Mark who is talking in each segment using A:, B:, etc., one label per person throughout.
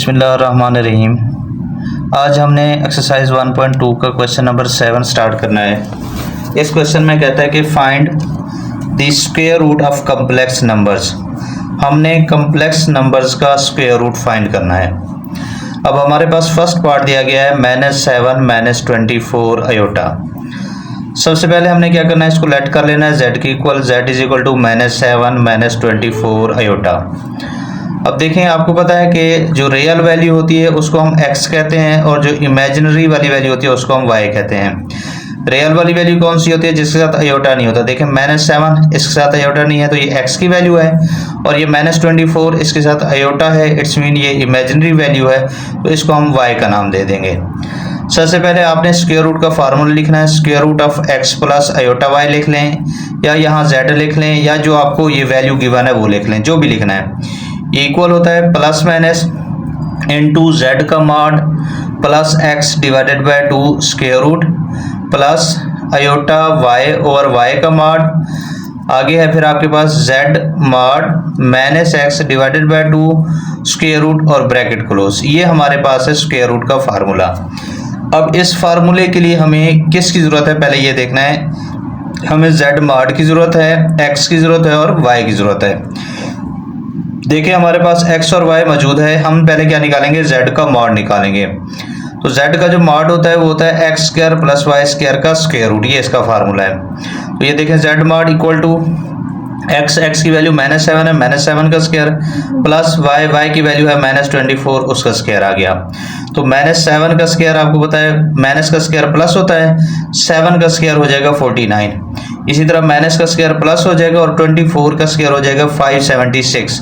A: बिस्मिल्लाहिर्रहमानिर्रहीम। आज हमने एक्सरसाइज 1.2 का क्वेश्चन नंबर 7 स्टार्ट करना है। इस क्वेश्चन में कहता है कि find the square root of complex numbers. हमने कम्प्लेक्स नंबर्स का स्क्वायर रूट फाइंड करना है। अब हमारे पास फर्स्ट पार्ट दिया गया है -7 -24 आयोटा। सबसे पहले हमने क्या करना है, इसको लेट कर लेना है z के equal, z is equal to -7 -24 iota. अब देखें, आपको पता है कि जो रियल वैल्यू होती है उसको हम x कहते हैं और जो इमेजिनरी वाली वैल्यू होती है उसको हम y कहते हैं। रियल वाली वैल्यू कौन सी होती है? जिसके साथ आयोटा नहीं होता। देखें -7 इसके साथ आयोटा नहीं है तो ये x की वैल्यू है, और ये -24 इसके साथ आयोटा है, इट्स मीन ये इमेजिनरी वैल्यू है, तो इसको हम y का नाम दे देंगे। सबसे पहले आपने स्क्वायर रूट का फार्मूला लिखना है। Square root of x plus iota y लिख लें, या यहाँ z लिख लें, या जो आपको ये वैल्यू गिवन है वो लिख लें, जो भी लिखना है। ये इक्वल होता है प्लस माइनस इनटू z का mod plus x divided by 2 square root plus iota y over y का मॉड। आगे है फिर आपके पास z mod minus x divided by 2 square root और ब्रैकेट क्लोज। ये हमारे पास है स्क्वायर रूट का फार्मूला। अब इस फार्मूले के लिए हमें किसकी ज़रूरत है, पहले ये देखना है। हमें z मॉड की ज़रूरत है, x की ज़रूरत है और y की ज़रूरत है। देखिए हमारे पास x और y मौजूद है। हम पहले क्या निकालेंगे, z का मॉड निकालेंगे। तो z का जो मॉड होता है वो होता है x square plus y square का स्क्वायर रूट, ये इसका फार्मूला है। तो ये देखें z mod equal to x की वैल्यू -7 है, -7 का स्क्वायर प्लस y की वैल्यू है -24, उसका स्क्वायर आ गया। तो -7 का स्क्वायर आपको पता है माइनस का स्क्वायर प्लस होता है, 7 का स्क्वायर हो जाएगा 49। इसी तरह माइनस का स्क्वायर प्लस हो जाएगा और 24 का स्क्वायर हो जाएगा 576।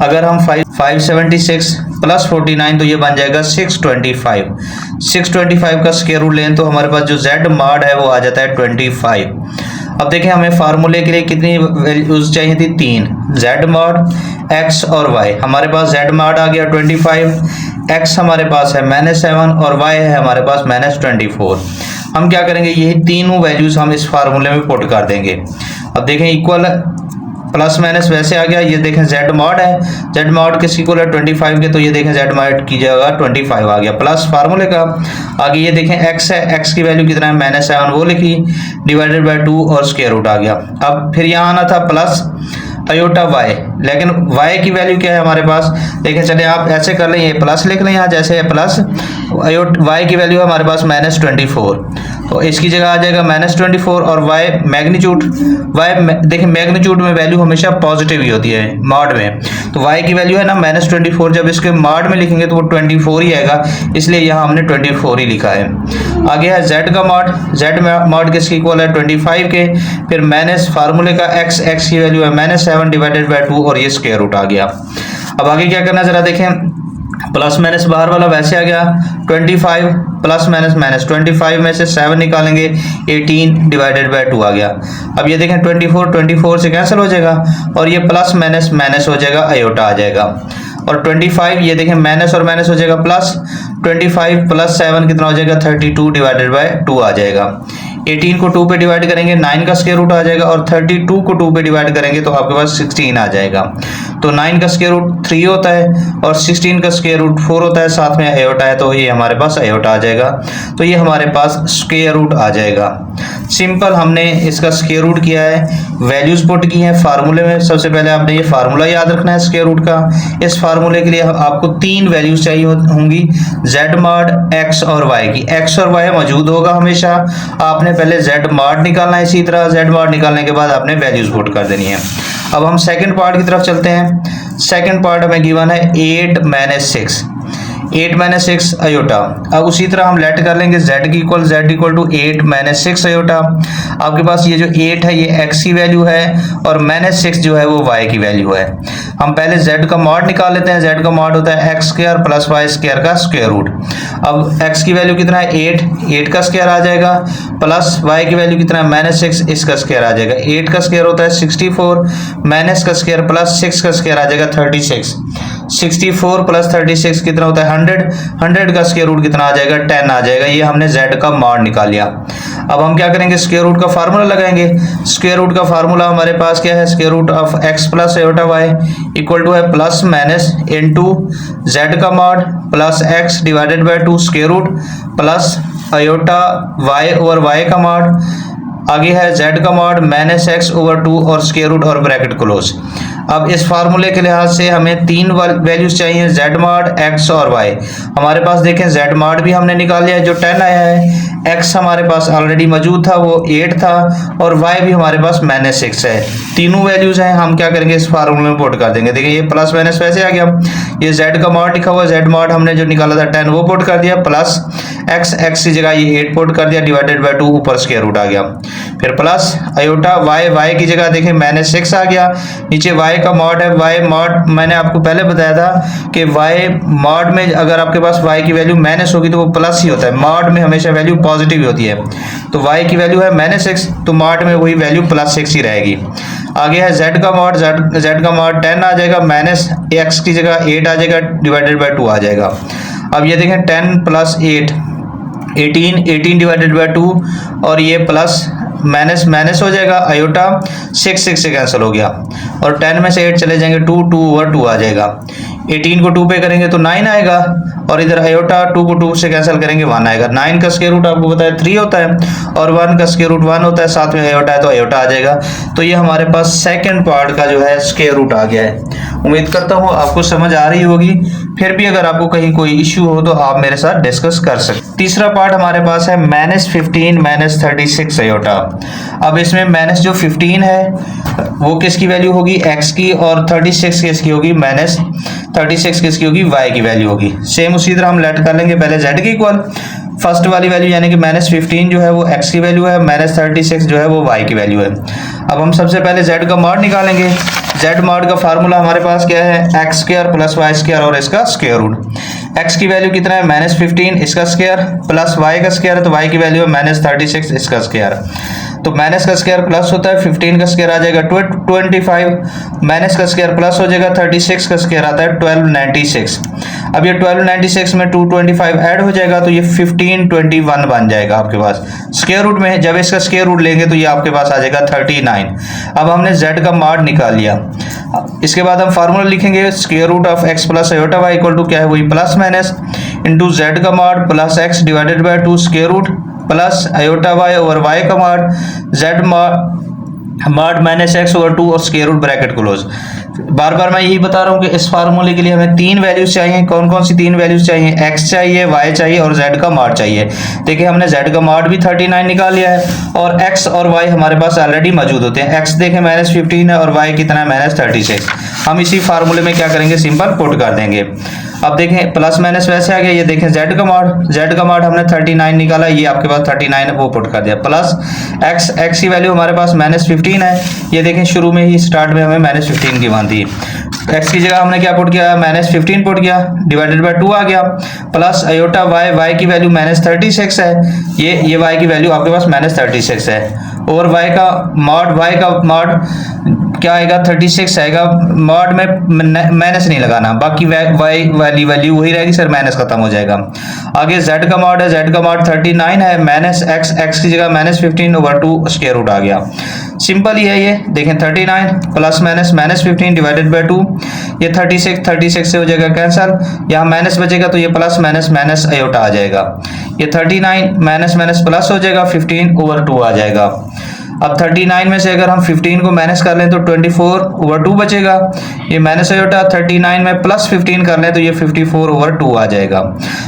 A: अगर हम 576 प्लस 49 तो ये बन जाएगा 625। 625 का स्क्वायर रूट लें तो हमारे पास जो z मॉड है वो आ जाता है 25। अब देखें हमें फार्मूले के लिए कितनी वैल्यूज चाहिए थी, 3। z मॉड x और y, हमारे पास z मॉड आ गया 25, x हमारे पास है -7 और y है हमारे पास -24। हम क्या करेंगे, यही तीनों वैल्यूज हम इस फार्मूले में पुट कर देंगे। अब देखें इक्वल प्लस माइनस वैसे आ गया। ये देखें z मॉड है, z मॉड किसकी इक्वल है 25 के, तो ये देखें z मॉड की जगह 25 आ गया प्लस फार्मूले का। आगे ये देखें x है, x की वैल्यू कितना है -7 वो लिखी, डिवाइडेड बाय 2 और स्क्वायर रूट आ गया। अब फिर यहाँ आना था प्लस आयोटा y, लेकिन y की वैल्यू क्या है हमारे पास, देखें चले आप ऐसे कर लें, ये प्लस लिख लें यहाँ जैसे है प्लस y की वैल्यू है हमारे पास -24, तो इसकी जगह आ जाएगा -24 और y मैग्नीट्यूड, y देखें मैग्नीट्यूड में वैल्यू हमेशा पॉजिटिव ही होती है मॉड में, तो y की वैल्यू है ना -24, जब इसके मॉड में लिखेंगे तो वो 24 ही आएगा, इसलिए यहाँ हमने 24 ही लिखा है। आगे है z का मॉड, z मॉड किसकी इक्वल है 25 के, फिर माइनस फार्मूले का x की वैल्यू है -7 डिवाइडेड बाय 2 और ये स्क्वायर रूट आ गया। अब आगे क्या करना जरा देखें, प्लस माइनस बाहर वाला वैसे आ गया 25 प्लस माइनस -25 में से 7 निकालेंगे 18 डिवाइडेड बाय 2 आ गया। अब ये देखें 24 से कैंसिल हो जाएगा और ये प्लस माइनस माइनस हो जाएगा, आयोटा आ जाएगा। और 25 ये देखें माइनस और माइनस हो जाएगा प्लस, 25 प्लस 7 कितना हो जाएगा 32 डिवाइडेड बाय 2 आ जाएगा। 18 को 2 पे डिवाइड करेंगे 9 का स्क्वायर रूट आ जाएगा, और 32 को 2 पे डिवाइड करेंगे तो आपके पास 16 आ जाएगा। तो 9 का स्क्वायर रूट 3 होता है और 16 का स्क्वायर रूट 4 होता है, साथ में आयोटा है तो ये हमारे पास आयोटा आ जाएगा। तो ये हमारे पास स्क्वायर रूट आ जाएगा। सिंपल हमने इसका स्क्वायर रूट किया है, वैल्यूज पुट की हैं फार्मूले में। सबसे पहले आपने ये फार्मूला याद रखना है स्क्वायर रूट का। इस फार्मूले के लिए आपको 3 वैल्यूज चाहिए होंगी, z मॉड x और y की। x और y मौजूद होगा हमेशा, आपने पहले z मॉड निकालना है, इसी तरह z मॉड निकालने के बाद आपने वैल्यूज पुट कर देनी है। अब हम सेकंड पार्ट की तरफ चलते हैं। सेकंड पार्ट हमें गिवन है 8 - 6 आयोटा। अब उसी तरह हम लेट कर लेंगे z की इक्वल, z इक्वल टू 8 - 6 आयोटा। आपके पास ये जो 8 है ये x की वैल्यू है और -6 जो है वो y की वैल्यू है। हम पहले z का मॉड निकाल लेते हैं। z का मॉड होता है x square plus y square का स्क्वायर रूट। अब x की वैल्यू कितना है 8 का स्क्वायर आ जाएगा, प्लस y की वैल्यू कितना है -6, इसका स्क्वायर आ जाएगा। 8 का स्क्वायर होता है 64, माइनस का स्क्वायर प्लस 6 का स्क्वायर आ जाएगा 36। 64 प्लस 36 कितना होता है 100। 100 का स्क्वायर रूट कितना आ जाएगा 10 आ जाएगा। ये हमने z का मॉड निकाल लिया। अब हम क्या करेंगे, स्क्वायर रूट का फार्मूला लगाएंगे। स्क्वायर रूट का फार्मूला हमारे पास क्या है, square root of x plus iota y equal to है प्लस माइनस इनटू z का mod plus x divided by 2 square root plus iota y over y का मॉड, आगे है z का मॉड माइनस x ओवर 2 और square root और bracket close. अब इस फार्मूले के लिहाज से हमें तीन वैल्यूज चाहिए, z मॉड x और y। हमारे पास देखें z मॉड भी हमने निकाल लिया है जो 10 आया है, x हमारे पास ऑलरेडी मौजूद था वो 8 था और y भी हमारे पास माइनस 6 है। तीनों वैल्यूज हैं, हम क्या करेंगे इस फार्मूले में पुट कर देंगे। देखिए ये प्लस माइनस वैसे आ गया, ये z का मॉड लिखा हुआ, z मॉड हमने जो निकाला था 10 वो पुट कर दिया, प्लस x की जगह ये 8 पुट कर दिया डिवाइडेड बाय 2 ऊपर स्क्वायर रूट आ गया, फिर प्लस आयोटा y की जगह देखें माइनस 6 आ गया, नीचे y का मॉड है, y मॉड मैंने आपको पहले बताया था कि y मॉड में अगर आपके पास y की वैल्यू माइनस होगी तो वो प्लस ही होता है, मॉड में हमेशा वैल्यू पॉजिटिव ही होती है। तो y की वैल्यू है माइनस 6 तो मॉड में वही वैल्यू प्लस 6 ही रहेगी। आगे है z का मॉड, z का मॉड 10 आ जाएगा, माइनस x की जगह 8 आ जाएगा डिवाइडेड बाय 2 आ जाएगा। अब ये देखें 10 प्लस 8 18 डिवाइडेड बाय 2 और ये प्लस माइनस माइनस हो जाएगा, आयोटा 6 से कैंसिल हो गया और 10 में से 8 चले जाएंगे 2 ओवर 2 आ जाएगा। 18 को 2 पे करेंगे तो 9 आएगा और इधर आयोटा 2 को 2 से कैंसिल करेंगे 1 आएगा। 9 का स्क्वायर रूट आपको पता है 3 होता है और 1 का स्क्वायर रूट 1 होता है, साथ में आयोटा है तो आयोटा आ जाएगा। तो ये हमारे पास सेकंड पार्ट का जो है स्क्वायर रूट आ गया है। उम्मीद करता हूँ आपको समझ आ रही होगी, फिर भी अगर आपको कहीं कोई इश्यू हो तो आप मेरे साथ डिस्कस कर सकते। तीसरा पार्ट हमारे पास है -15 -36 आयोटा। अब इसमें माइनस जो 15 है वो किसकी वैल्यू होगी x की और 36 किसकी होगी -36 किसकी होगी y की वैल्यू होगी। सेम उसी तरह हम लेट कर लेंगे, पहले z के इक्वल फर्स्ट वाली वैल्यू यानी कि -15 जो है वो x की वैल्यू है, -36 जो है वो y की वैल्यू है। अब हम सबसे पहले z का मॉड निकालेंगे। z मॉड का फार्मूला हमारे पास क्या है, x square plus y square और इसका स्क्वायर रूट। x की वैल्यू कितना है -15 इसका स्क्वायर प्लस y का स्क्वायर है तो y की वैल्यू है -36 इसका स्क्वायर। तो माइनस का स्क्वायर प्लस होता है, 15 का स्क्वायर आ जाएगा 25, माइनस का स्क्वायर प्लस हो जाएगा, 36 का स्क्वायर आता है 1296। अब ये 1296 में 225 ऐड हो जाएगा तो ये 1521 बन जाएगा आपके पास। स्क्वायर रूट में जब इसका स्क्वायर रूट लेंगे तो ये आपके पास आ जाएगा 39। अब हमने z का मॉड निकाल लिया। इसके बाद हम फार्मूला लिखेंगे, square root of x plus iota y equal to क्या है, वही प्लस माइनस इंटू z का mod plus x divided by 2 square root plus iota y over y का mod z mod minus x over 2 और square root bracket close. बार बार मैं यही बता रहा हूँ कि इस फार्मूले के लिए हमें तीन वैल्यूज चाहिए। कौन कौन सी तीन वैल्यूज चाहिए, x चाहिए, y चाहिए और z का मॉड चाहिए। देखिए हमने z का मॉड भी 39 निकाल लिया है और x और y हमारे पास ऑलरेडी मौजूद होते हैं। x देखें -15 है और y कितना है -36। हम इसी फार्मूले में क्या करेंगे, सिंपल पुट कर देंगे। अब देखें प्लस माइनस वैसे आ गया, ये देखें z का मॉड हमने 39 निकाला, ये आपके पास 39 है वो पुट कर दिया, प्लस x की वैल्यू हमारे पास -15 है, ये देखें शुरू में ही स्टार्ट में हमें -15 की मान थी। x की जगह हमने क्या पुट किया, -15 पुट किया डिवाइडेड बाय 2 आ गया, प्लस आयोटा y की वैल्यू -36 है, ये y की वैल्यू आपके पास -36 है और y का मॉड क्या आएगा 36 आएगा। मॉड में माइनस नहीं लगाना, बाकी y वाली वैल्यू वही रहेगी सर, माइनस खत्म हो जाएगा। आगे z का मॉड है, z का मॉड 39 है, माइनस x की जगह -15 ओवर 2 स्क्वायर रूट आ गया। सिंपल ही है ये, देखें 39 प्लस -15 डिवाइडेड बाय 2, ये 36 से हो जाएगा कैंसल, यहाँ माइनस बचेगा तो ये प्लस माइनस आयोटा आ जाएगा। ये 39 माइनस प्लस हो जाएगा, 15 ओवर 2 आ जाएगा। अब 39 में से अगर हम 15 को माइनस कर लें तो 24 ओवर 2 बचेगा, ये माइनस आयोटा 39 में प्लस 15 कर लें तो ये 54 ओवर 2 आ जाएगा।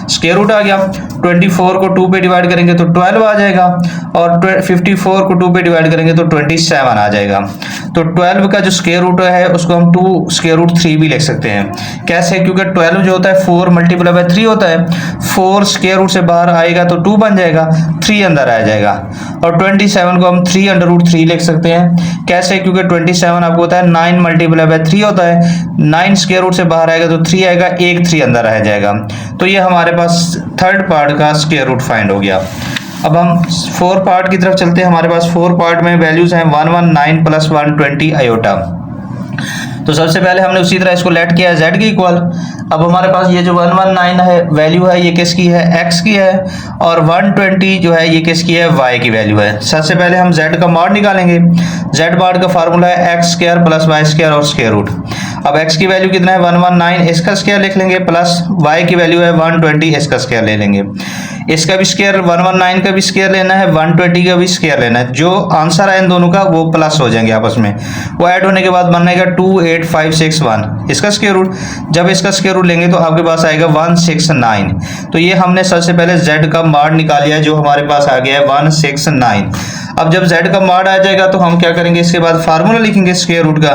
A: स्क्वायर रूट आ गया, 24 को 2 पे डिवाइड करेंगे तो 12 आ जाएगा और 54 को 2 पे डिवाइड करेंगे तो 27 आ जाएगा। तो 12 का जो स्क्वायर रूट है उसको हम 2 स्क्वायर रूट 3 भी लिख सकते हैं। कैसे, क्योंकि 12 जो होता है 4 मल्टीप्लाई बाय 3 होता है, 4 स्क्वायर रूट से बाहर आएगा तो 2 बन जाएगा, 3 अंदर आ जाएगा और 27 को हम 3√3 लिख सकते हैं। कैसे, क्योंकि 27 आपको होता है 9 मल्टीप्लाई बाय 3 होता है, 9 स्क्वायर रूट से बाहर आएगा तो 3 आएगा, एक 3 अंदर आ जाएगा। तो ये हमारे पास थर्ड पार्ट का स्क्वायर रूट फाइंड हो गया। अब हम 4 पार्ट की तरफ चलते हैं। हमारे पास 4 पार्ट में वैल्यूज हैं 119 प्लस 120 आयोटा। तो सबसे पहले हमने उसी तरह इसको लेट किया है z के इक्वल। अब हमारे पास ये जो 119 है वैल्यू है ये किसकी है, x की है, और 120 जो है ये किसकी है, y की वैल्यू है। सबसे पहले हम z का मॉड निकालेंगे। z मॉड का फार्मूला है x square plus y square और स्क्वायर रूट। अब x की वैल्यू कितना है 119, इसका स्क्वायर लिख लेंगे, प्लस y की वैल्यू है 120, इसका स्क्वायर ले लेंगे। इसका भी स्क्वायर 119 का भी स्क्वायर लेना है, 120 का भी स्क्वायर लेना है। जो आंसर है इन दोनों का वो प्लस हो जाएंगे आपस में, वो ऐड होने के बाद बनेगा 28561, इसका स्क्वायर रूट। जब इसका स्क्वायर रूट लेंगे तो आपके पास आएगा 169। तो ये हमने सबसे पहले z का मॉड निकाल लिया जो हमारे पास आ गया है 169। अब जब z का मॉड आ जाएगा तो हम क्या करेंगे, इसके बाद फार्मूला लिखेंगे स्क्वायर रूट का।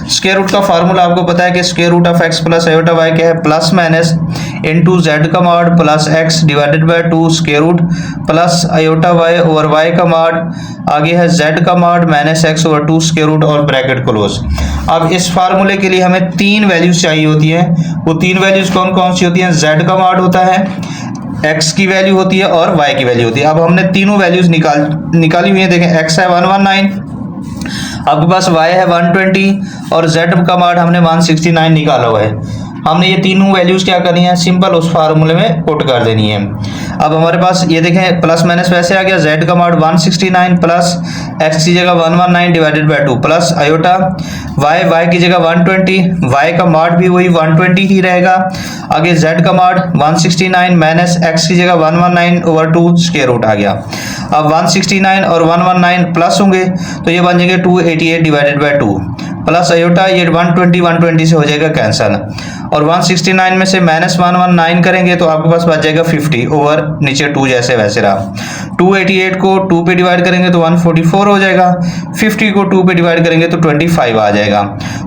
A: स्क्वायर रूट का फार्मूला आपको पता है कि square root of x plus iota y क्या है, प्लस माइनस इनटू z का mod plus x divided by 2 square root plus iota y over y का मॉड, आगे है z का mod minus x over 2 square root और bracket close. अब इस फार्मूले के लिए हमें 3 वैल्यूज चाहिए होती हैं। वो 3 वैल्यूज कौन कौन सी होती हैं, z का मॉड होता है, x की वैल्यू होती है और y की वैल्यू होती है। अब हमने तीनों वैल्यूज निकाली हुई है। देखें x है 119, आपके पास y है 120 और z का मॉड हमने 169 निकाला हुआ है। हमने ये तीनों वैल्यूज क्या करनी है, सिंपल उस फार्मूले में पुट कर देनी है। अब हमारे पास ये देखें प्लस माइनस वैसे आ गया, z का मॉड 169 प्लस x की जगह 119 divided by 2 plus iota y की जगह 120, y का मॉड भी वही 120 ही रहेगा, आगे z का मॉड 169 माइनस x की जगह 119 ओवर 2 स्क्वायर रूट आ गया। अब 169 और 119 प्लस होंगे तो ये बन जाएंगे 288 डिवाइडेड बाय 2 प्लस आयोटा ये 120 से हो जाएगा कैंसिल, और 169 में से माइनस 119 करेंगे तो आपके पास बच जाएगा 50 ओवर नीचे 2 जैसे वैसे रहा। 288 को 2 पे डिवाइड करेंगे तो 144 हो जाएगा, 50 को 2 पे डिवाइड करेंगे तो 25 आ जाएगा।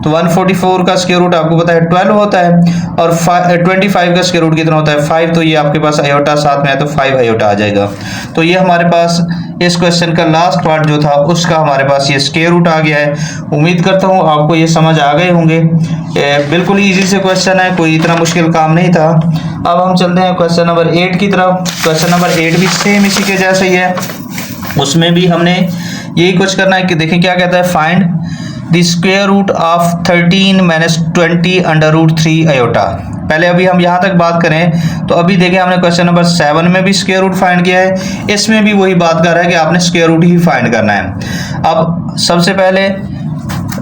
A: तो 144 का स्क्वायर रूट आपको पता है 12 होता है, और 25 का स्क्वायर रूट कितना होता है 5, तो ये आपके पास आयोटा साथ में है तो 5 आयोटा आ जाएगा। तो ये हमारे पास इस क्वेश्चन का लास्ट पार्ट जो था उसका हमारे पास ये स्क्वायर रूट आ गया है। उम्मीद करता हूँ आपको ये समझ आ गए होंगे। बिल्कुल इजी से क्वेश्चन है, कोई इतना मुश्किल काम नहीं था। अब हम चलते हैं क्वेश्चन नंबर 8 की तरफ। क्वेश्चन नंबर 8 भी सेम इसी के जैसा ही है, उसमें भी हमने यही कुछ करना है कि देखें क्या कहता है, find the square root of 13 minus 20 under root 3 iota. पहले अभी हम यहाँ तक बात करें तो अभी देखें हमने क्वेश्चन नंबर 7 में भी स्क्वायर रूट फाइंड किया है, इसमें भी वही बात कर रहा है कि आपने स्क्वायर रूट ही फाइंड करना है। अब सबसे पहले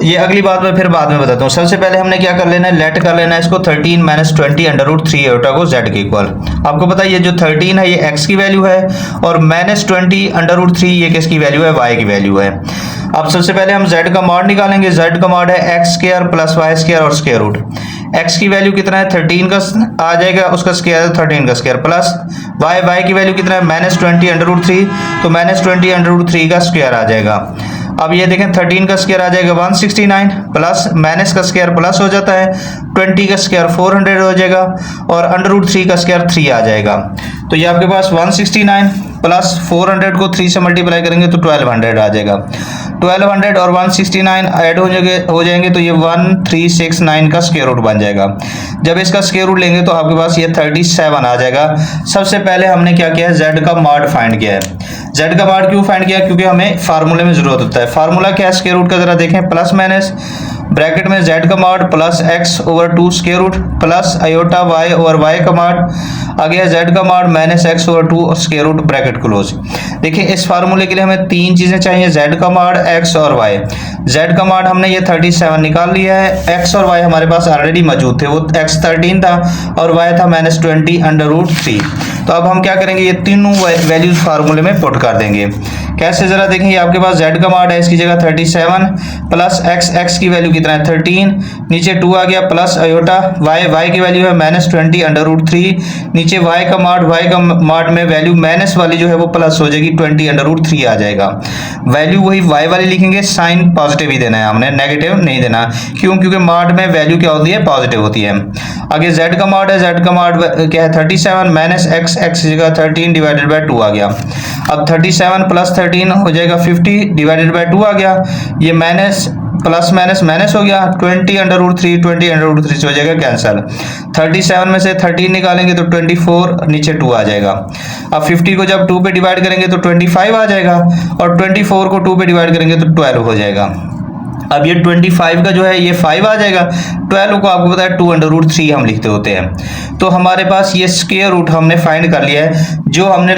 A: ये अगली बात मैं फिर बाद में बताता हूँ। सबसे पहले हमने क्या कर लेना है, लेट कर लेना है इसको 13 माइनस 20 अंडर रूट 3 आयोटा को z के इक्वल। आपको पता है ये जो 13 है ये x की वैल्यू है और माइनस 20 अंडर रूट 3 ये किसकी वैल्यू है, y की वैल्यू है। अब सबसे पहले हम z का मॉड निकालेंगे। z का मॉड है x square plus y square और स्क्वायर रूट। x की वैल्यू कितना है 13 का आ जाएगा, उसका स्क्वायर 13 का स्क्वायर प्लस y की वैल्यू कितना है माइनस 20 अंडर रूट 3, तो माइनस 20 अंडर रूट 3 का स्क्वायर आ जाएगा। अब ये देखें 13 का स्क्वायर आ जाएगा 169 प्लस माइनस का स्क्वायर प्लस हो जाता है, 20 का स्क्वायर 400 हो जाएगा और अंडर रूट 3 का स्क्वायर 3 आ जाएगा। तो ये आपके पास 169 प्लस 400 को 3 से मल्टीप्लाई करेंगे तो 1200 आ जाएगा। 1200 और 169 ऐड हो जाएंगे तो ये 1369 का स्क्वायर रूट बन जाएगा। जब इसका स्क्वायर रूट लेंगे तो आपके पास ये 37 आ जाएगा। सबसे पहले हमने क्या किया है, z का मॉड फाइंड किया है। z का मॉड क्यों फाइंड किया, क्योंकि हमें फार्मूले में जरूरत होता है। फार्मूला क्या है स्क्वायर रूट का, जरा देखें, प्लस माइनस ब्रैकेट में z का mod plus x over 2 square root plus iota y over y का मॉड, आगे है z का mod minus x over 2 square root bracket close. देखिए इस फार्मूले के लिए हमें 3 चीजें चाहिए, z का मॉड, x और y। z का मॉड हमने ये 37 निकाल लिया है, x और y हमारे पास ऑलरेडी मौजूद थे, वो x 13 था और y था माइनस 20 अंडर रूट 3। तो अब हम क्या करेंगे, ये तीनों वैल्यूज फार्मूले में पुट कर देंगे। कैसे, जरा देखें, ये आपके पास z का मॉड है, इसकी जगह 37 प्लस x की वैल्यू कितना है 13, नीचे 2 आ गया प्लस आयोटा y की वैल्यू है माइनस 20 अंडर रूट 3, नीचे y का मॉड में वैल्यू माइनस वाली जो है वो प्लस हो जाएगी, 20 अंडर रूट 3 आ जाएगा। वैल्यू वही y वाली लिखेंगे, साइन पॉजिटिव ही देना है हमने, नेगेटिव नहीं देना। क्यों, क्योंकि मॉड में वैल्यू क्या होती है, पॉजिटिव होती है। आगे z का मॉड है, z का मॉड क्या है 37 माइनस x की जगह 13 डिवाइडेड बाय 2 आ गया। अब 37 प्लस 13 हो जाएगा 50 डिवाइडेड बाय 2 आ गया, ये माइनस प्लस माइनस माइनस हो गया, 20 अंडर रूट 3 20 अंडर रूट 3 से हो जाएगा कैंसिल। 37 में से 13 निकालेंगे तो 24, नीचे 2 आ जाएगा। अब 50 को जब 2 पे डिवाइड करेंगे तो 25 आ जाएगा और 24 को 2 पे डिवाइड करेंगे तो 12 हो जाएगा। अब ये 25 का जो है ये 5 आ जाएगा, 12 को आपको पता है 2√3 हम लिखते होते हैं। तो हमारे पास ये स्क्वायर रूट हमने फाइंड कर लिया है, जो हमने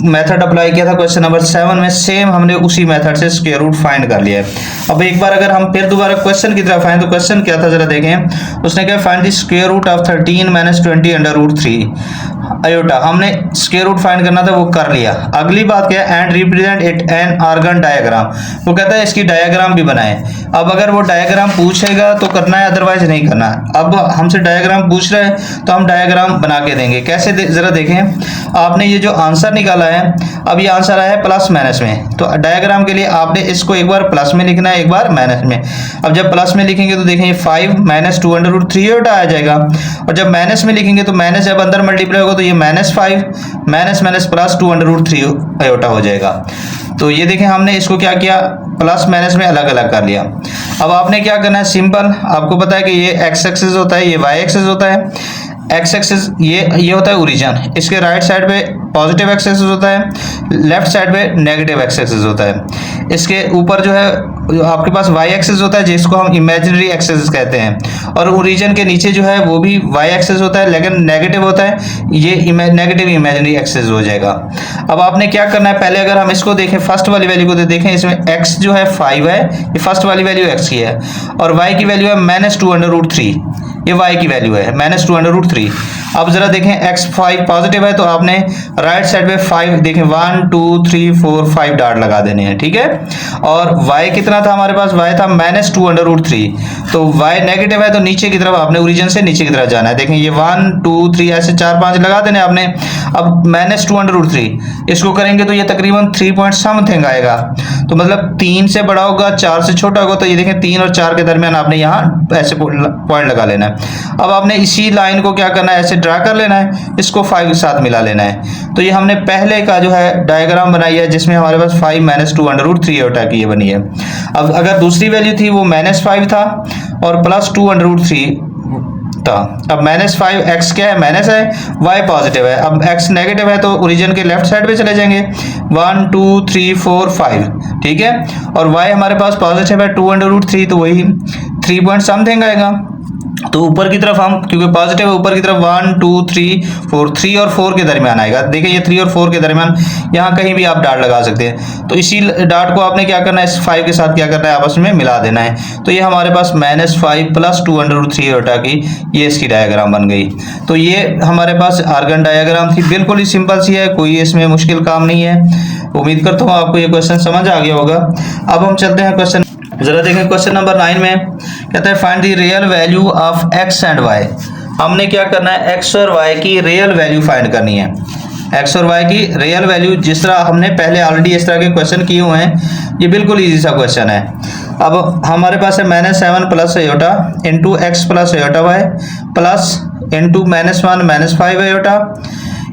A: मेथड अप्लाई किया था क्वेश्चन नंबर 7 में, सेम हमने उसी मेथड से स्क्वायर रूट फाइंड कर लिया है। अब एक बार अगर हम फिर दोबारा क्वेश्चन की तरफ आए तो क्वेश्चन क्या था जरा देखें। उसने क्या find the square root of 13 - 20√3 iota, हमने स्क्वायर रूट फाइंड करना था, वो कर लिया। अगली बात क्या है, and represent it an Argand diagram, वो कहता है इसकी डायग्राम भी बनाए। अब अगर वो डायग्राम पूछेगा तो करना है, अदरवाइज नहीं करना है। अब हमसे डायग्राम पूछ रहे हैं तो हम डायग्राम बना के देंगे। कैसे जरा देखें, आपने ये जो आंसर निकाला है, अब ये आंसर आया है प्लस माइनस में, तो डायग्राम के लिए आपने इसको एक बार प्लस में लिखना है, एक बार माइनस में। अब जब प्लस में लिखेंगे तो देखें 5 - 2√3 आयोटा आ जाएगा, और जब माइनस में लिखेंगे तो माइनस जब अंदर मल्टीप्लाई होगा तो ये -5 माइनस प्लस 2√3 आयोटा हो जाएगा। तो ये देखें हमने इसको क्या किया, प्लस माइनस में अलग अलग कर लिया। अब आपने क्या करना है, सिंपल, आपको पता है कि ये एक्स एक्सिस होता है, ये वाई एक्सिस होता है। एक्स एक्सिस ये होता है ओरिजिन, इसके राइट साइड पे पॉजिटिव एक्स एक्सिस होता है, लेफ्ट साइड पे नेगेटिव एक्स एक्सिस होता है। इसके ऊपर जो है आपके पास वाई एक्सिस होता है, जिसको हम इमेजिनरी एक्सिस कहते हैं, और ओरिजिन के नीचे जो है वो भी वाई एक्सिस होता है, लेकिन नेगेटिव होता है, ये नेगेटिव इमेजिनरी एक्सिस हो जाएगा। अब आपने क्या करना है, पहले अगर हम इसको देखें, फर्स्ट वाली वैल्यू को देखें, इसमें x जो है 5 है, ये फर्स्ट वाली वैल्यू x की है, और y की वैल्यू है -2√3, ये y की वैल्यू है -2√3। अब जरा देखें x5 पॉजिटिव है, तो आपने राइट साइड पे 5 देखें 1 2 3 4 5 डॉट लगा देने हैं, ठीक है। और y कितना था हमारे पास, y था -2√3, तो y नेगेटिव है तो नीचे की तरफ आपने ओरिजिन से नीचे की तरफ जाना है। देखें ये 1 2 3 ऐसे 4 5 लगा देने आपने। अब -2√3 इसको करेंगे तो ये तकरीबन 3 पॉइंट समथिंग आएगा, तो मतलब 3 से बड़ा होगा, 4 से छोटा होगा, तो ये देखें 3 और 4 के दरमियान आपने यहाँ ऐसे पॉइंट लगा लेना है। अब आपने इसी लाइन को क्या करना है, ऐसे ड्रा कर लेना है, इसको 5 के साथ मिला लेना है। तो ये हमने पहले का जो है डायग्राम बनाई है, जिसमें हमारे पास 5 - 2√3 आयोटा की ये बनी है। अब अगर दूसरी वैल्यू थी वो -5 था और प्लस 2√3 था। अब -5 x क्या है, माइनस है, y पॉजिटिव है। अब x नेगेटिव है तो ओरिजिन के लेफ्ट साइड पे चले जाएंगे, 1 2 3 4 5, ठीक है। और y हमारे पास पॉजिटिव है 2√3, तो वही 3 पॉइंट समथिंग आएगा। तो ऊपर की तरफ हम, क्योंकि पॉजिटिव है, ऊपर की तरफ 1 2 3 4, 3 और 4 के दरमियान आएगा। देखिए ये 3 और 4 के दरमियान, यहाँ कहीं भी आप डॉट लगा सकते हैं। तो इसी डॉट को आपने क्या करना है, इस 5 के साथ क्या करना है, आपस में मिला देना है। तो ये हमारे पास -5 प्लस 2√3 आयोटा की ये इसकी डायग्राम बन गई। तो ये हमारे पास आर्गन डायग्राम थी, बिल्कुल ही सिंपल सी है, कोई इसमें मुश्किल काम नहीं है। उम्मीद करता हूँ आपको ये क्वेश्चन समझ आ गया होगा। अब हम चलते हैं क्वेश्चन, जरा देखें क्वेश्चन नंबर 9 में कहता है find the real value of x and y। हमने क्या करना है, x और y की रियल वैल्यू फाइंड करनी है। x और y की रियल वैल्यू, जिस तरह हमने पहले ऑलरेडी इस तरह के क्वेश्चन किए हुए हैं, ये बिल्कुल इजी सा क्वेश्चन है। अब हमारे पास है -7 plus iota into x plus iota y plus into -1 -5 iota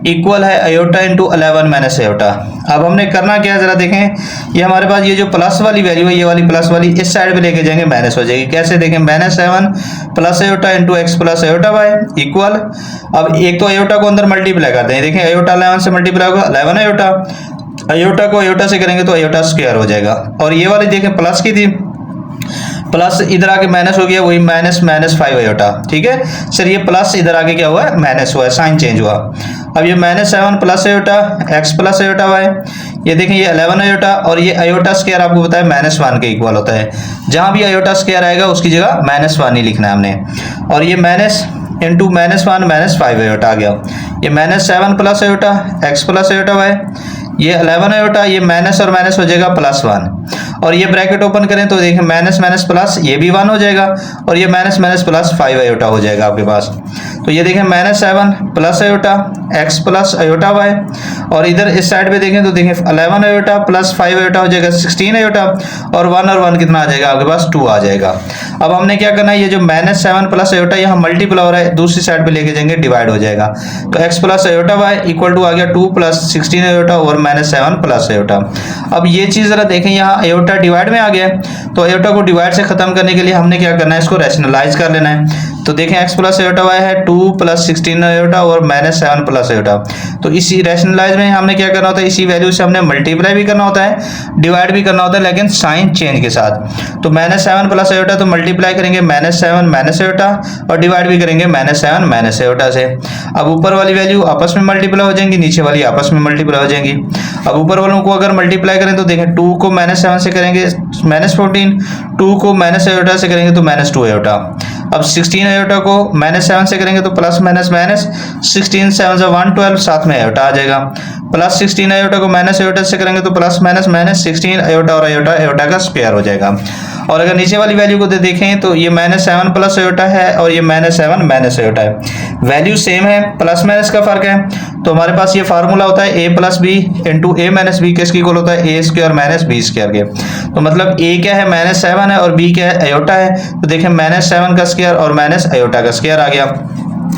A: equal है आयोटा इंटू 11 माइनस आयोटा। अब हमने करना क्या है, जरा देखें, ये हमारे पास ये जो प्लस वाली वैल्यू है, ये वाली प्लस वाली इस साइड पे लेके जाएंगे, माइनस हो जाएगी। कैसे देखें, -7 plus iota into x plus iota y equal, अब एक तो आयोटा को अंदर मल्टीप्लाई करते हैं, देखें आयोटा 11 से मल्टीप्लाई होगा 11 आयोटा, आयोटा को आयोटा से करेंगे तो आयोटा स्क्वायर हो जाएगा। और ये वाली देखें प्लस की थी, प्लस इधर आके माइनस हो गया, वही -5 आयोटा, ठीक है सर। ये प्लस इधर आके क्या हुआ है, माइनस हुआ है, साइन चेंज हुआ। अब ये -7 plus iota x plus iota y, ये देखें ये 11 आयोटा, और ये आयोटा स्क्वायर आपको पता है -1 के इक्वल होता है। जहां भी आयोटा स्क्वायर आएगा उसकी जगह -1 ही लिखना है हमने। और ये माइनस इंटू -1 -5 आयोटा आ गया, ये -7 plus iota x plus iota y, ये 11 आयोटा, ये माइनस और माइनस हो जाएगा +1, और ये ब्रैकेट ओपन करें तो देखें माइनस माइनस प्लस, ये भी 1 हो जाएगा, और ये माइनस माइनस प्लस 5 आयोटा हो जाएगा आपके पास। तो ये देखें -7 plus iota x plus iota y, और इधर इस साइड पे देखें तो देखें 11 आयोटा प्लस 5 आयोटा हो जाएगा 16 आयोटा, और 1 और 1 कितना आ जाएगा आपके पास, 2 आ जाएगा। अब हमने क्या करना है, ये जो -7 प्लस आयोटा यहाँ मल्टीप्लाई हो रहा है, दूसरी साइड पे लेके जाएंगे, डिवाइड हो जाएगा। तो x plus iota y equal to आ गया 2 प्लस 16 आयोटा और -7 प्लस आयोटा। अब ये चीज जरा देखें, यहाँ आयोटा डिवाइड में आ गया है, तो आयोटा को डिवाइड से खत्म करने के लिए हमने क्या करना है, इसको रैशनलाइज कर लेना है। तो देखें x प्लस आयोटा y है 2 प्लस 16 आयोटा और माइनस 7 प्लस आयोटा। तो इसी रैशनलाइज में हमने क्या करना होता है, इसी वैल्यू से हमने मल्टीप्लाई भी करना होता है, डिवाइड भी करना होता है, लेकिन साइन चेंज के साथ। तो माइनस 7 प्लस आयोटा तो मल्टीप्लाई करेंगे माइनस 7 माइनस आयोटा और डिवाइड भी करेंगे माइनस 7 माइनस आयोटा से। अब ऊपर वाली वैल्यू आपस में मल्टीप्लाई हो जाएंगी, नीचे वाली आपस में मल्टीप्लाई हो जाएंगी। अब ऊपर वालों को अगर मल्टीप्लाई करें तो देखें 2 को माइनस 7 से करेंगे माइनस 14, 2 को माइनस आयोटा से करेंगे तो माइनस 2 आयोटा। अब 16 आयोटा को माइनस 7 से करेंगे तो प्लस माइनस माइनस 16 7 से 112 साथ में आयोटा आ जाएगा। प्लस 16 आयोटा को माइनस आयोटा से करेंगे तो प्लस माइनस माइनस 16 आयोटा और आयोटा आयोटा का स्क्वायर हो जाएगा। और अगर नीचे वाली वैल्यू को देखें तो ये माइनस 7 प्लस आयोटा है और ये माइनस 7 माइनस आयोटा है, वैल्यू सेम है, प्लस माइनस का फर्क है। तो हमारे पास ये फार्मूला होता है a plus b into a minus b, किसकी इक्वल होता है a square minus b square के। तो मतलब a क्या है माइनस 7 है और b क्या है आयोटा है। तो देखें माइनस 7 का स्क्वायर और माइनस आयोटा का स्क्वायर आ गया।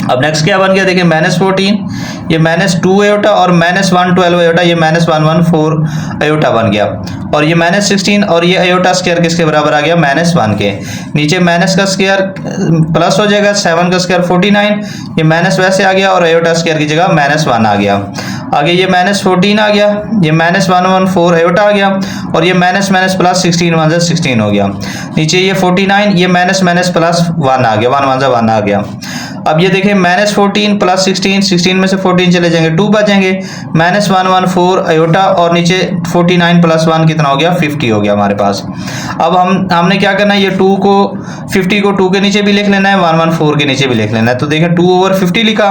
A: अब नेक्स्ट क्या बन गया, देखिए माइनस 14, ये माइनस 2 आयोटा और माइनस 112 आयोटा, ये माइनस 114 आयोटा बन गया। और ये माइनस 16 और ये आयोटा स्क्वायर किसके बराबर आ गया माइनस 1 के। नीचे माइनस का स्क्वायर प्लस हो जाएगा, 7 का स्क्वायर 49, ये माइनस वैसे आ गया और आयोटा स्क्वायर की जगह माइनस 1 आ गया। आगे ये माइनस 14 आ गया, ये माइनस 114 आयोटा आ गया और ये माइनस माइनस प्लस 16 1 से 16 हो गया। नीचे ये 49, ये माइनस माइनस प्लस 1 आ गया, 1 1 से 1 आ गया। अब ये देखें माइनस 14 प्लस 16, 16 में से 14 चले जाएंगे 2 बचेंगे, माइनस 114 आयोटा और नीचे 49 प्लस 1 कितना हो गया 50 हो गया हमारे पास। अब हमने क्या करना है, ये 2 को 50 को 2 के नीचे भी लिख लेना है, 114 के नीचे भी लिख लेना है। तो देखें 2 ओवर 50 लिखा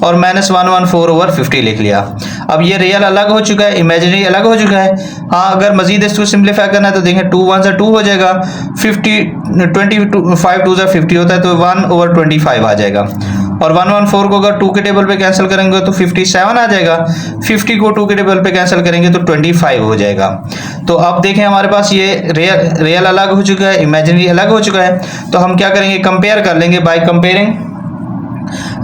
A: और माइनस 114 ओवर 50 लिख लिया। अब ये रियल अलग हो चुका है, इमेजिनरी अलग हो चुका है। हाँ, अगर मजीद इसको सिंप्लीफाई करना है तो देखें 2 1 से 2 हो जाएगा, 5 2 से 50 होता है तो 1 ओवर 25 आ जाएगा। और 114 को अगर 2 के टेबल पे कैंसिल करेंगे तो 57 आ जाएगा, 50 को 2 के टेबल पे कैंसिल करेंगे तो 25 हो जाएगा। तो अब देखें हमारे पास ये रियल अलग हो चुका है, इमेजिनरी अलग हो चुका है। तो हम क्या करेंगे, कंपेयर कर लेंगे by comparing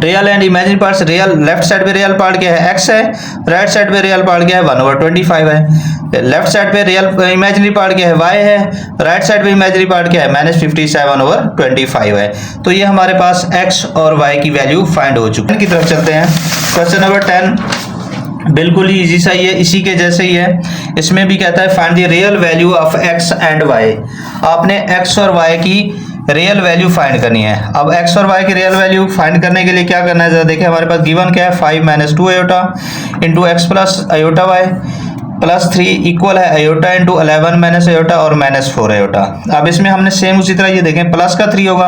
A: real and imaginary parts. Real left side पे रियल पार्ट क्या है x है, राइट साइड पे रियल पार्ट क्या है 1 ओवर 25 है। लेफ्ट साइड पे रियल इमेजिनरी पार्ट क्या है y है, राइट साइड पे इमेजिनरी पार्ट क्या है माइनस 57 ओवर 25 है। तो ये हमारे पास x और y की वैल्यू फाइंड हो चुकी है। की तरफ चलते हैं, क्वेश्चन नंबर 10 बिल्कुल ही इजी सा ही है, इसी के जैसे ही है। इसमें भी कहता है find the real value of x and y। आपने x और y की रियल वैल्यू फाइंड करनी है। अब x और y की रियल वैल्यू फाइंड करने के लिए क्या करना है, जरा देखिए हमारे पास गिवन क्या है 5 minus 2 iota into x plus iota y plus 3 equal है आयोटा इंटू 11 माइनस आयोटा और माइनस 4 आयोटा। अब इसमें हमने सेम उसी तरह ये देखें प्लस का 3 होगा,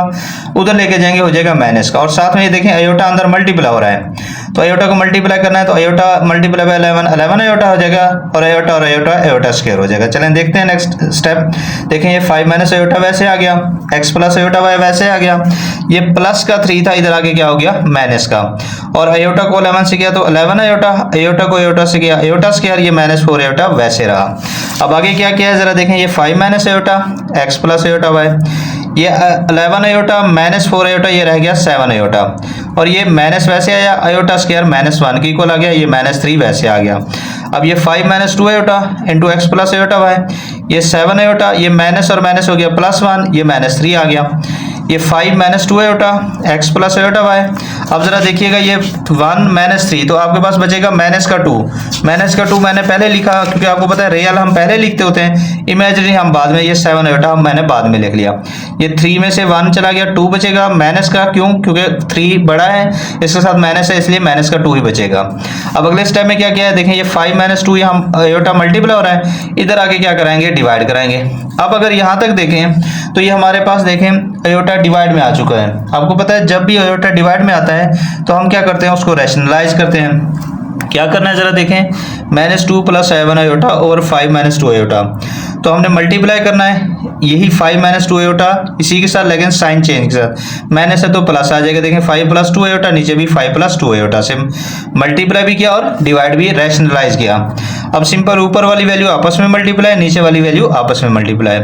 A: उधर लेके जाएंगे हो जाएगा माइनस का, और साथ में ये देखें आयोटा अंदर मल्टीप्लाई हो रहा है तो आयोटा को मल्टीप्लाई करना है तो आयोटा मल्टीप्लाई बाय 11 आयोटा हो जाएगा और आयोटा स्क्वायर हो जाएगा। चलें देखते हैं नेक्स्ट स्टेप। देखें ये 5 माइनस आयोटा वैसे आ गया, एक्स प्लस आयोटा वाई वैसे आ गया, ये प्लस का 3 था इधर आगे क्या हो गया माइनस का, और आयोटा को 11 से किया तो 11 आयोटा, आयोटा को आयोटा से किया आयोटा स्क्वायर, ये माइनस 4 आयोटा वैसे रहा। अब आगे क्या किया है जरा देखें, ये 5 minus iota x plus iota y, ये 11 आयोटा माइनस 4 आयोटा, ये रह गया 7 आयोटा, और ये माइनस वैसे आया आयोटा स्क्वायर माइनस 1 के इक्वल आ गया, ये माइनस 3 वैसे आ गया। अब ये 5 minus 2 iota into x plus iota y, ये 7 आयोटा, ये माइनस और माइनस हो गया प्लस 1, ये माइनस 3 आ गया। ये 5 minus 2 iota x plus iota y. अब जरा देखिएगा ये 1 माइनस 3 तो आपके पास बचेगा माइनस का 2, माइनस का 2 मैंने पहले लिखा क्योंकि आपको पता है रियल हम पहले लिखते होते हैं, इमेजिनरी हम बाद में, ये 7 आयोटा हम मैंने बाद में लिख लिया। ये 3 में से 1 चला गया, 2 बचेगा माइनस का, क्यों क्योंकि 3 बड़ा है इसके साथ माइनस है इसलिए माइनस का 2 ही बचेगा। अब अगले स्टेप में क्या किया है देखें, ये 5 माइनस 2 हम आयोटा मल्टीप्लाई हो रहा है, इधर आके क्या कराएंगे डिवाइड कराएंगे। अब अगर यहाँ तक देखें तो ये हमारे पास देखें आयोटा डिवाइड में आ चुका है। आपको पता है जब भी आयोटा डिवाइड में आता है तो हम क्या करते हैं उसको रैशनलाइज करते हैं। क्या करना है जरा देखें, माइनस 2 प्लस 7 आयोटा और 5 माइनस 2 आयोटा, तो हमने मल्टीप्लाई करना है यही 5 माइनस 2 आयोटा इसी के साथ लेकिन साइन चेंज के साथ, माइनस है तो प्लस आ जाएगा। देखें 5 प्लस 2 आयोटा, नीचे भी 5 प्लस 2 आयोटा से मल्टीप्लाई भी किया और डिवाइड भी रैशनलाइज किया। अब सिंपल ऊपर वाली वैल्यू आपस में मल्टीप्लाई, नीचे वाली वैल्यू आपस में मल्टीप्लाई,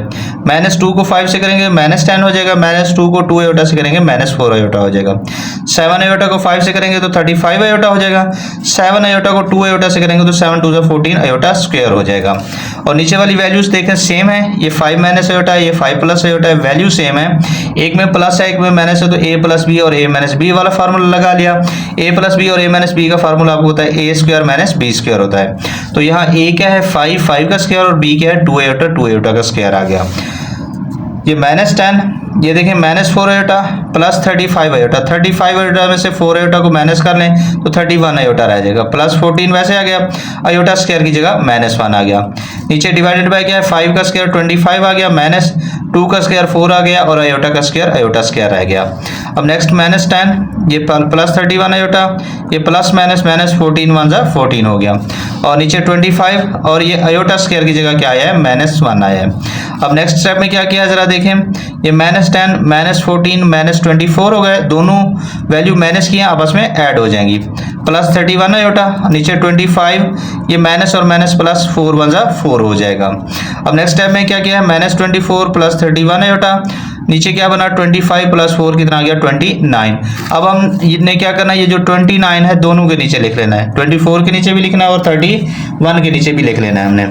A: -2 को 5 से करेंगे -10 हो जाएगा, -2 को 2 आयोटा से करेंगे -4 आयोटा हो जाएगा, 7 आयोटा को 5 से करेंगे तो 35 आयोटा हो जाएगा, 7 आयोटा को 2 आयोटा से करेंगे तो 7 2 14 आयोटा स्क्वायर हो जाएगा। और नीचे वाली वैल्यूज देखें सेम है, ये 5 माइनस आयोटा है, ये 5 प्लस आयोटा है, वैल्यू सेम है, एक में प्लस है एक में माइनस है, तो a प्लस बी और a माइनस बी वाला फार्मूला लगा लिया। a प्लस बी और a माइनस बी का फार्मूला आपको होता है a square minus b square होता है। तो यहाँ a क्या है 5 का स्क्वायर और b क्या है 2 आयोटा का स्क्वायर आ गया। ये -10, ये देखें -4 आयोटा प्लस 35 आयोटा, 35 आयोटा में से 4 आयोटा को माइनस कर लें तो 31 आयोटा रह जाएगा, प्लस 14 वैसे आ गया, आयोटा स्क्वायर की जगह -1 आ गया। नीचे डिवाइडेड बाय क्या है 5 का स्क्वायर 25 आ गया, -2 का स्क्वायर 4 आ गया और आयोटा का स्क्वायर आयोटा स्क्वायर रह गया। अब नेक्स्ट -10, ये प्लस 31 आयोटा, ये प्लस माइनस 14 1 जा 14 हो गया, और नीचे 25 और ये आयोटा स्क्वायर की जगह क्या आया है -1 आया है। अब नेक्स्ट स्टेप में क्या किया जरा देखें, ये -10 -14 -24 हो गए, दोनों वैल्यू माइनस किए आपस में ऐड हो जाएंगी, प्लस 31 आयोटा, नीचे 25, ये माइनस और माइनस प्लस 4 1 जा 4 हो जाएगा। अब नेक्स्ट स्टेप में क्या किया है -24 प्लस 31 आयोटा, नीचे क्या बना 25 प्लस 4 कितना आ गया 29। अब हम ने क्या करना है, ये जो 29 है दोनों के नीचे लिख लेना है, 24 के नीचे भी लिखना है और 31 के नीचे भी लिख लेना है हमने।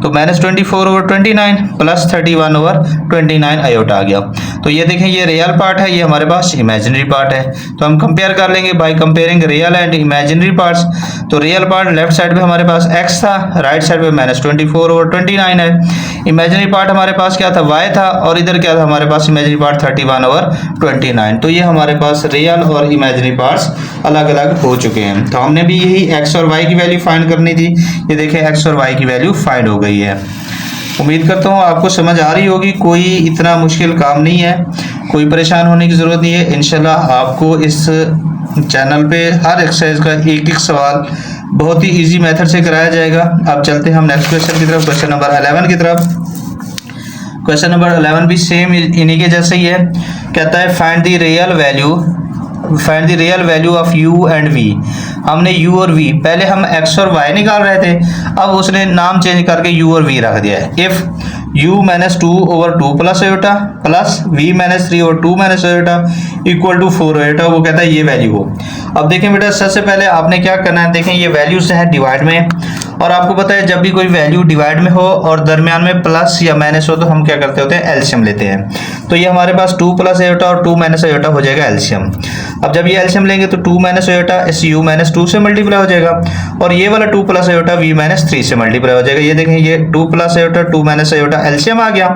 A: तो -24 ओवर 29 प्लस 31 ओवर 29 आयोटा आ गया। तो ये देखें ये रियल पार्ट है, ये हमारे पास इमेजिनरी पार्ट है, तो हम कंपेयर कर लेंगे by comparing real and imaginary parts. तो रियल पार्ट लेफ्ट साइड पे हमारे पास x था, राइट साइड पे -24 ओवर 29 है, इमेजिनरी पार्ट हमारे पास क्या था y था, और इधर क्या था हमारे पास इमेजिनरी पार्ट 31 ओवर 29। तो ये हमारे पास रियल और इमेजिनरी पार्ट्स अलग अलग हो चुके हैं। तो हमने भी यही x और y की वैल्यू फाइंड करनी थी, ये देखें x और y की वैल्यू फाइंड हो गई है। उम्मीद करता हूँ आपको समझ आ रही होगी, कोई इतना मुश्किल काम नहीं है, कोई परेशान होने की ज़रूरत नहीं है। इंशाल्लाह आपको इस चैनल पे हर एक्सरसाइज का एक एक सवाल बहुत ही इजी मेथड से कराया जाएगा। अब चलते हैं हम नेक्स्ट क्वेश्चन की तरफ, क्वेश्चन नंबर 11 की तरफ। क्वेश्चन नंबर 11 भी सेम इन्हीं के जैसे ही है, कहता है find the real value of u and v। हमने u और v, पहले हम x और y निकाल रहे थे, अब उसने नाम चेंज करके u और v रख दिया है। If u -2 over 2 plus iota plus v -3 over 2 minus iota equal to 4 iota, वो कहता है ये वैल्यू हो। अब देखें बेटा सबसे पहले आपने क्या करना है, देखें ये वैल्यूज है डिवाइड में, और आपको पता है जब भी कोई वैल्यू डिवाइड में हो और दरमियान में प्लस या माइनस हो तो हम क्या करते होते हैं एलसीएम लेते हैं। तो ये हमारे पास 2 प्लस आयोटा और 2 माइनस आयोटा हो जाएगा एलसीएम। अब जब ये एलसीएम लेंगे तो 2 माइनस आयोटा इस u -2 से मल्टीप्लाई हो जाएगा, और ये वाला 2 प्लस आयोटा v -3 से मल्टीप्लाई हो जाएगा। ये देखें ये 2 plus iota 2 minus iota LCM आ गया,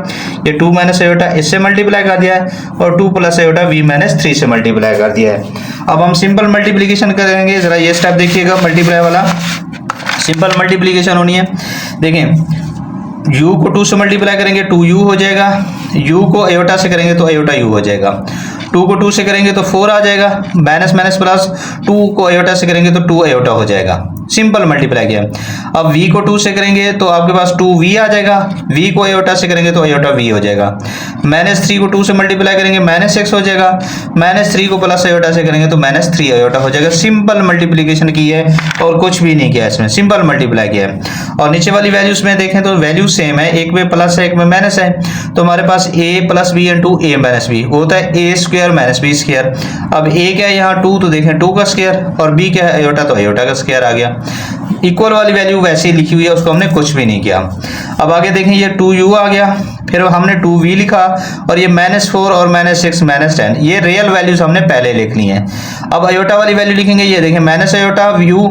A: ये 2 माइनस आयोटा इससे मल्टीप्लाई कर दिया है और 2 प्लस आयोटा v -3 से मल्टीप्लाई कर दिया है। अब हम सिंपल मल्टीप्लिकेशन करेंगे, जरा ये स्टेप देखिएगा, मल्टीप्लाई वाला सिंपल मल्टीप्लिकेशन होनी है। देखें u को 2 से मल्टीप्लाई करेंगे 2u हो जाएगा, u को आयोटा से करेंगे तो आयोटा u हो जाएगा, 2 को 2 से करेंगे तो 4 आ जाएगा, माइनस माइनस प्लस 2 को आयोटा से करेंगे तो 2 आयोटा हो जाएगा, सिंपल मल्टीप्लाई किया। अब v को 2 से करेंगे तो आपके पास 2v आ जाएगा, v को आयोटा से करेंगे तो आयोटा v हो जाएगा, -3 को 2 से मल्टीप्लाई करेंगे -x हो जाएगा, -3 को प्लस आयोटा से करेंगे तो -3 आयोटा हो जाएगा। सिंपल मल्टीप्लिकेशन की है और कुछ भी नहीं किया इसमें, सिंपल मल्टीप्लाई किया है। और नीचे वाली वैल्यूज में देखें तो वैल्यू सेम है, एक में प्लस है एक में माइनस है, तो हमारे पास a plus b into a minus b होता है a square minus b square. अब a क्या है यहाँ 2, तो देखें 2 का स्क्वायर, और b क्या है आयोटा, तो आयोटा का स्क्वायर आ गया। इक्वल वाली वैल्यू वैसे ही लिखी हुई है, उसको हमने कुछ भी नहीं किया। अब आगे देखें ये 2u आ गया, फिर हमने 2v लिखा, और ये -4 और -6 -10 ये रियल वैल्यूज हमने पहले लिख ली हैं। अब आयोटा वाली वैल्यू लिखेंगे, ये देखें माइनस आयोटा u,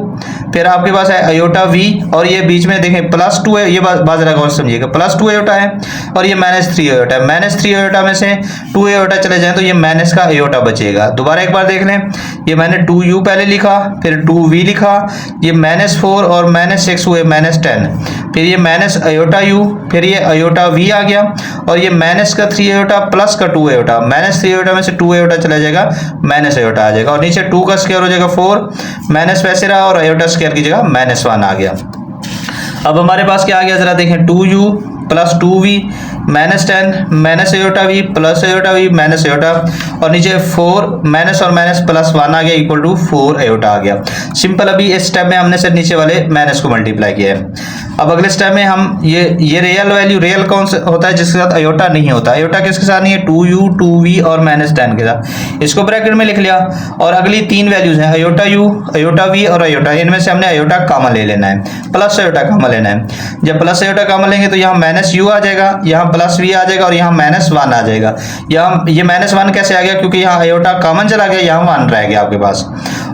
A: फिर आपके पास है आयोटा v, और ये बीच में देखें +2 है, ये बात जरा गौर समझिएगा, +2 आयोटा है और ये -3 आयोटा है। -3 आयोटा में से 2 आयोटा चले जाएं तो ये माइनस का आयोटा बचेगा। दोबारा एक बार देख लें, ये मैंने 2u पहले लिखा, फिर 2v लिखा, ये -4 और -6 हुए -10, फिर ये माइनस आयोटा u, फिर ये आयोटा v आ गया, और ये माइनस का 3 आयोटा प्लस का 2 आयोटा, -3 आयोटा में से 2 आयोटा चला जाएगा, माइनस आयोटा आ जाएगा, और नीचे 2 का स्क्वायर हो जाएगा 4, माइनस वैसे रहा और आयोटा स्क्वायर की जगह -1 आ गया। अब हमारे पास क्या आ गया जरा देखें, 2u plus 2v -10 minus iota v plus iota v minus iota, और नीचे 4 माइनस और माइनस प्लस 1 आ गया इक्वल टू 4 आयोटा आ गया। सिंपल अभी इस स्टेप में हमने सिर्फ नीचे वाले माइनस को मल्टीप्लाई किया है। अब अगले स्टेप में हम ये रियल वैल्यू, रियल कौन सा होता है जिसके साथ अयोटा नहीं होता, अयोटा किसके साथ नहीं है, 2u 2v और -10 के साथ, इसको ब्रैकेट में लिख लिया। और अगली तीन वैल्यूज हैं अयोटा u, अयोटा v और अयोटा, इनमें से हमने अयोटा कॉमन ले लेना है, प्लस अयोटा कॉमन लेना है। जब प्लस अयोटा कॉमन लेंगे तो यहाँ -u आ जाएगा, यहाँ +v आ जाएगा और यहाँ -1 आ जाएगा। यहाँ ये -1 कैसे आ गया, क्योंकि यहाँ अयोटा कॉमन चला गया, यहाँ 1 रह गया आपके पास,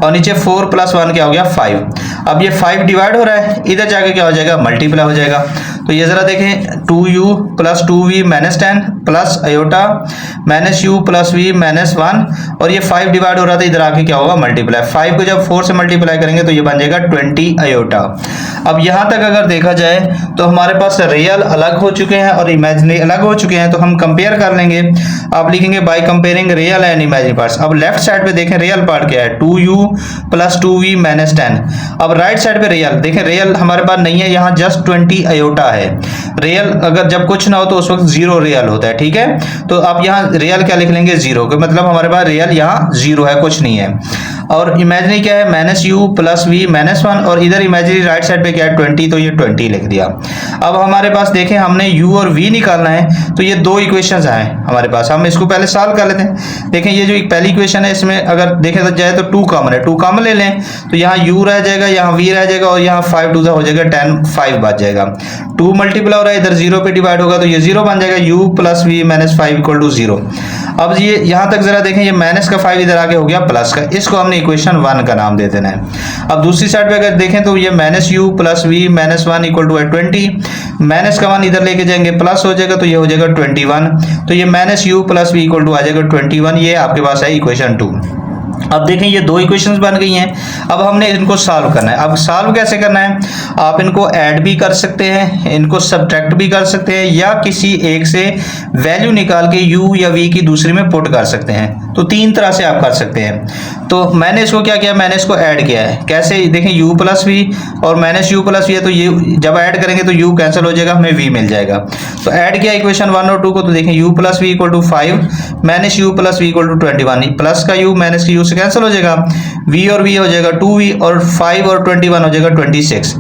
A: और नीचे 4 + 1 क्या हो गया 5। अब ये 5 डिवाइड हो रहा है, इधर जाके क्या हो जाएगा, मल्टीप्लाई हो जाएगा। तो ये जरा देखें, 2u + 2v -10 plus iota -u + v -1, और ये 5 डिवाइड हो रहा था, इधर आके क्या होगा, मल्टीप्लाई। 5 को जब 4 से मल्टीप्लाई करेंगे तो ये बन जाएगा 20 अयोटा। अब यहाँ तक अगर देखा जाए तो हमारे पास रियल अलग हो चुके हैं और इमेजिनरी अलग हो चुके हैं, तो हम कंपेयर कर लेंगे। आप लिखेंगे by comparing real and imaginary parts. अब लेफ्ट साइड पे देखें रियल पार्ट क्या है, 2u + 2v -10। अब राइट साइड पे रियल देखें, रियल हमारे पास नहीं है, यहाँ जस्ट 20 अयोटा है। रियल अगर जब कुछ ना हो तो उस वक्त 0 रियल होता है, ठीक है। तो आप यहाँ रियल क्या लिख लेंगे, 0, का मतलब हमारे पास रियल यहाँ 0 है, कुछ नहीं है। और इमेजिनरी क्या है, -u + v -1, और इधर इमेजिनरी राइट साइड पे क्या है 20, तो ये 20 लिख दिया। अब हमारे पास देखें हमने u और v निकालना है, तो ये दो इक्वेशंस आए हमारे पास, हम इसको पहले सॉल्व कर लेते हैं। देखें ये जो पहली इक्वेशन है इसमें अगर देखें तो जाए तो 2 कॉमन है, 2 कॉमन ले लें तो यहाँ u रह जाएगा, यहाँ v रह जाएगा, और यहाँ 5 2 हो जाएगा 10, 5 बच जाएगा। 2 मल्टीप्लाई हो रहा है, इधर 0 पे डिवाइड होगा तो ये 0 बन जाएगा, u + v -5 = 0। अब ये यहाँ तक जरा देखें, ये माइनस का 5 इधर आगे हो गया प्लस का, इसको हमने इक्वेशन 1 का नाम दे देना है। अब दूसरी साइड पे अगर देखें तो ये -u + v -1 = 20, माइनस का 1 इधर लेके जाएंगे प्लस हो जाएगा, तो ये हो जाएगा 21। तो ये -u + v = आ जाएगा 21, ये आपके पास है इक्वेशन 2। अब देखें ये दो इक्वेशंस बन गई हैं, अब हमने इनको सॉल्व करना है। अब सॉल्व कैसे करना है, आप इनको ऐड भी कर सकते हैं, इनको सब्ट्रैक्ट भी कर सकते हैं, या किसी एक से वैल्यू निकाल के u या v की दूसरी में पुट कर सकते हैं। तो 3 तरह से आप कर सकते हैं। तो मैंने इसको क्या किया, मैंने इसको ऐड किया है। कैसे, देखें u + v और -u + v है, तो ये जब ऐड करेंगे तो u कैंसिल हो जाएगा, हमें v मिल जाएगा। तो ऐड किया इक्वेशन 1 और 2 को, तो देखें u + v = 5, -u + v = 21, plus का u माइनस का u से कैंसिल हो जाएगा, v और v हो जाएगा 2v, और 5 और 21 हो जाएगा 26।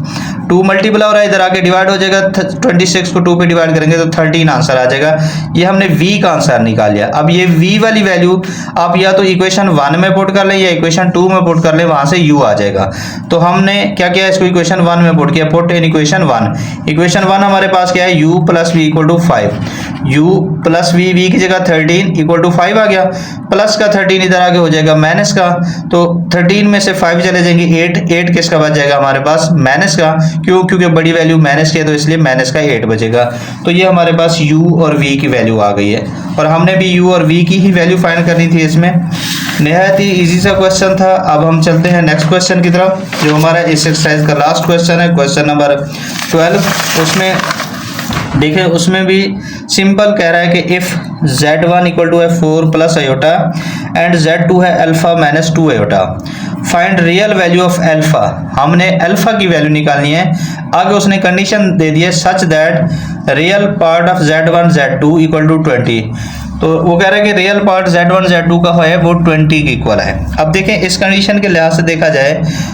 A: 2 मल्टीप्लाई हो रहा है, इधर आके डिवाइड हो जाएगा, 26 को 2 पे डिवाइड करेंगे तो 13 आंसर आ जाएगा। ये हमने v का आंसर निकाल लिया। अब ये v वाली वैल्यू आप या तो इक्वेशन 1 में पुट कर लें या इक्वेशन 2 में पुट कर लें, वहां से u आ जाएगा। तो हमने क्या किया, इसको इक्वेशन 1 में पुट किया, पुट इन इक्वेशन 1। इक्वेशन 1 हमारे पास क्या है, u + v = 5, u + v की जगह 13 = 5 आ गया, प्लस का 13 इधर आगे हो जाएगा माइनस का, तो 13 में से 5 चले जाएंगे 8 किसका बच जाएगा हमारे पास, माइनस का। क्यों, क्योंकि बड़ी वैल्यू माइनस की है, तो इसलिए माइनस का 8 बचेगा। तो ये हमारे पास u और v की वैल्यू आ गई है, और हमने भी u और v की ही वैल्यू फाइंड करनी थी। इसमें निहायत ही इजी सा क्वेश्चन था। अब हम चलते हैं नेक्स्ट क्वेश्चन की तरफ, जो हमारा इस एक्सरसाइज का लास्ट क्वेश्चन है, क्वेश्चन नंबर 12। उसमें देखें, उसमें भी सिंपल कह रहा है कि if z1 = 4 + aorta and z2 है alpha -2 iota, find real value of alpha. हमने अल्फा की वैल्यू निकालनी है। आगे उसने कंडीशन दे दी है such that real part of z1 z2 = 20। तो वो कह रहा है कि रियल पार्ट z1 z2 का है वो 20 के इक्वल है। अब देखें इस कंडीशन के लिहाज से देखा जाए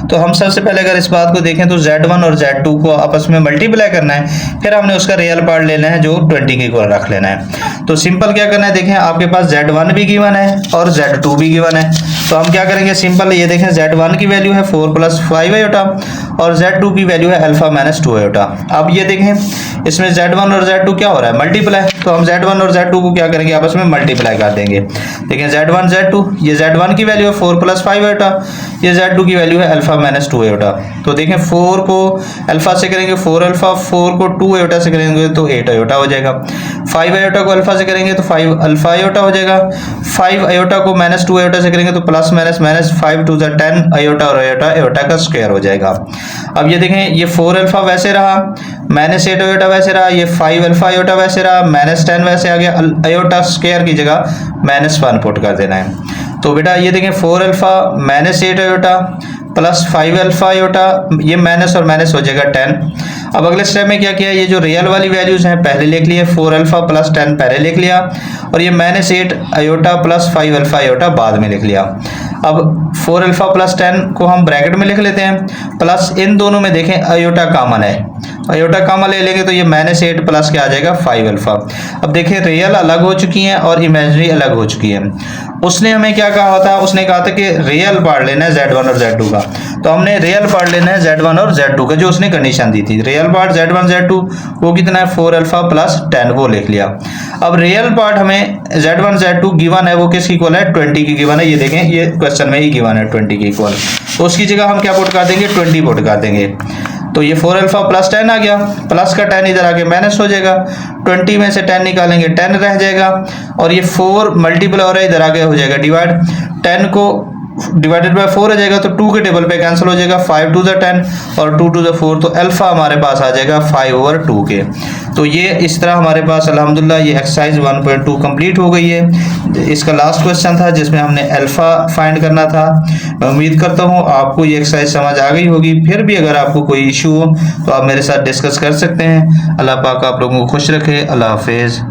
A: तो हम सबसे पहले अगर इस बात को देखें तो z1 और z2 को आपस में मल्टीप्लाई करना है, फिर हमने उसका रियल पार्ट लेना है जो 20 के इक्वल रख लेना है। तो सिंपल क्या करना है, देखें आपके पास z1 भी गिवन है और z2 भी गिवन है। तो हम क्या करेंगे, सिंपल ये देखें z1 की वैल्यू है 4 + 5 अयोटा और z2 की वैल्यू है अल्फा -2 अयोटा। अब ये देखें इसमें z1 और z2 क्या हो रहा है, मल्टीप्लाई। तो हम z1 और z2 को क्या करेंगे, आपस में मल्टीप्लाई कर देंगे। देखें z1 z2, ये z1 की वैल्यू है 4 + 5 अयोटा, ये z2 की वैल्यू है अल्फा -2 अयोटा। तो देखें 4 को अल्फा से करेंगे 4 अल्फा, 4 को 2 अयोटा से करेंगे तो 8 अयोटा हो जाएगा। 5 अयोटा को अल्फा से करेंगे तो 5 अल्फा अयोटा हो जाएगा। 5 अयोटा को -2 अयोटा से करेंगे तो प्लस माइनस 5 2 10 अयोटा और अयोटा का स्क्वायर हो जाएगा। अब ये देखें ये 4 अल्फा वैसे रहा, -8 अयोटा वैसे रहा, ये 5 अल्फा अयोटा वैसे रहा, -10 वैसे आ गया, अयोटा स्क्वायर की जगह -1 पुट कर देना है। तो बेटा ये देखें 4 alpha -8 iota plus 5 alpha iota, ये माइनस और माइनस हो जाएगा 10। अब अगले स्टेप में क्या किया, ये जो रियल वाली वैल्यूज हैं पहले लिख लिए, 4 अल्फा प्लस 10 पहले लिख लिया, और ये -8 अयोटा प्लस 5 अल्फा अयोटा बाद में लिख लिया। अब 4 अल्फा प्लस 10 को हम ब्रैकेट में लिख लेते हैं, प्लस इन दोनों में देखें अयोटा कॉमन है, आयोटा कॉमन ले लेंगे तो ये -8 प्लस क्या आ जाएगा 5 अल्फा। अब देखिए रियल अलग हो चुकी हैं और इमेजिनरी अलग हो चुकी है। उसने हमें क्या कहा था, उसने कहा था कि रियल पार्ट लेना है Z1 और Z2 का, तो हमने रियल पार्ट लेना है Z1 और Z2 का, जो उसने कंडीशन दी थी। रियल पार्ट Z1 Z2 वो कितना है 4 अल्फा प्लस 10, वो लिख लिया। अब रियल पार्ट हमें Z1 Z2 गिवन है, वो किसकी इक्वल है 20 की गिवन है। ये देखें ये क्वेश्चन में ही गिवन है 20 की इक्वल, तो उसकी जगह हम क्या पुट कर देंगे 20 पुट कर देंगे। तो ये 4 अल्फा प्लस 10 आ गया, प्लस का 10 इधर आके माइनस हो जाएगा, 20 में से 10 निकालेंगे 10 रह जाएगा, और ये 4 मल्टीपल हो रहा है इधर आगे हो जाएगा डिवाइड, 10 को डिवाइडेड बाय 4 हो जाएगा तो 2 के टेबल पे कैंसिल हो जाएगा, 5 टू द 10 और 2 टू द 4, तो अल्फा हमारे पास आ जाएगा 5/2 के। तो ये इस तरह हमारे पास अल्हम्दुलिल्लाह ये एक्सरसाइज 1.2 कंप्लीट हो गई है। इसका लास्ट क्वेश्चन था जिसमें हमने अल्फा फाइंड करना था। मैं उम्मीद करता हूँ आपको ये एक्सरसाइज समझ आ गई होगी। फिर भी अगर आपको कोई इशू हो तो आप मेरे साथ डिस्कस कर सकते हैं। अल्लाह पाक आप लोगों को खुश रखे। अल्लाह हाफिज़।